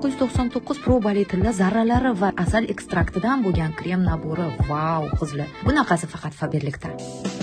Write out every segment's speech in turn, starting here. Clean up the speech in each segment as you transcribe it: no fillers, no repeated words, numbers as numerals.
999 probali tilla zarralari va asal ekstraktidan bo'lgan krem nabori. Vau, qizlar. Bunaqasi faqat Faberlikda.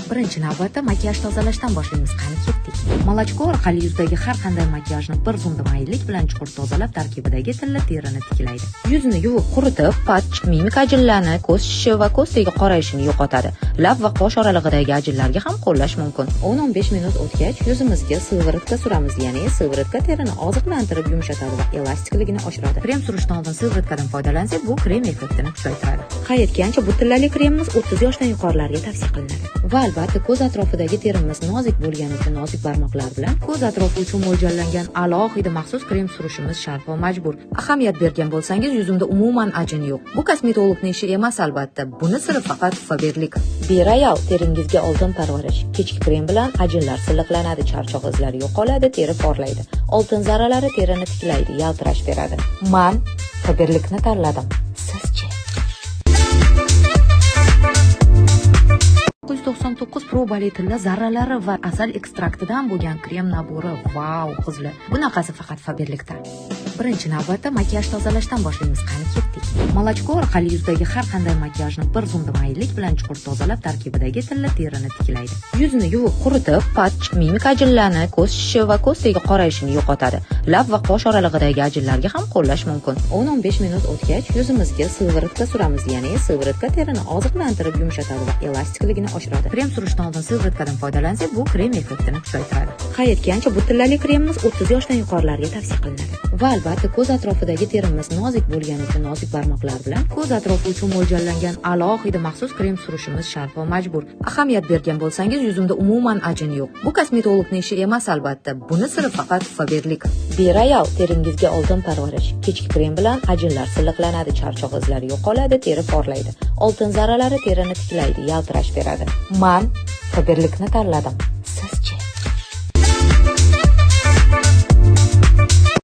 Birinchi navbatda makiyaj tozalashdan boshlaymiz. Qani ketdik. Молочко orqali yuzdagi har qanday makiyajni bir zumda mayillik bilan chuqur tozalab, tarkibidagi tilla terini tiklaydi. Yuzni yuvib, quritib, patch, mimik ajinlarni, ko'z shishi va ko'zdagi qorayishini yo'qotadi. Lab va qosh oralig'idagi ajinlarga ham qo'llash mumkin. 10-15 minut o'tgach, yuzimizga siviritka suramiz, ya'ni siviritka terini oziqlantirib yumshatadi va elastikligini oshiradi. Krem surishdan oldin siviritkadan foydalansak, bu krem effektini kuchaytiradi. Qaytgancha bu tillali kremimiz 30 yoshdan yuqorilarga tavsiya qilinadi. Va albatta ko'z atrofidagi terimiz nozik bo'lgani uchun nozik barmoqlar bilan ko'z atrofi uchun mo'ljallangan alohida maxsus krem surishimiz shart va majbur. Ahamiyat bergan bo'lsangiz, yuzimda umuman ajin yo'q. Bu kosmetologning ishi emas albatta. Buni siri faqat Faberlik. Bereal teringizga oldin parvarish. Kechki krem bilan ajinlar silliqlanadi, charchoq izlari yo'qoladi, teri porlaydi. Oltin zarralari terini tiklaydi, yaltirash beradi. Men Faberlikni tanladim. Sizchi? 999 probali tilla zarralari va asal ekstraktidan bo'lgan krem nabori. Vau, qizlar. Bunaqasi faqat Faberlikda. Birinchi navbatda makiyaj tozalashdan boshlaymiz. Qani ketdik. Молочко orqali yuzdagi har qanday makiyajni bir zumda mayillik bilan chuqur tozalab, tarkibidagi tilla terini tiklaydi. Yuzni yuvib, quritib, patch, mimik ajinlarni, ko'z shishi va ko'zdagi qorayishini yo'qotadi. Lab va qosh oralig'idagi ajinlarga ham qo'llash mumkin. 10-15 minut o'tgach, yuzimizga siviritka suramiz, ya'ni siviritka terini oziqlantirib yumshatadi va elastikligini oshiradi. Krem surishdan oldin siviritkadan foydalansak, bu krem effektini kuchaytiradi. Qaytgancha bu tillali kremimiz 30 yoshdan yuqorilarga tavsiya qilinadi. Va albatta ko'z atrofidagi terimiz nozik bo'lgani uchun nozik barmoqlar bilan ko'z atrofi uchun mo'ljallangan alohida maxsus krem surishimiz shart va majbur. Ahamiyat bergan bo'lsangiz, yuzimda umuman ajin yo'q. Bu kosmetologning ishi emas albatta. Buni siri faqat Faberlik. Bereal teringizga oldin parvarish. Kechki krem bilan ajinlar silliqlanadi, charchoq izlari yo'qoladi, teri porlaydi. Oltin zarralari terini tiklaydi, yaltirash beradi. Men Faberlikni tanladim.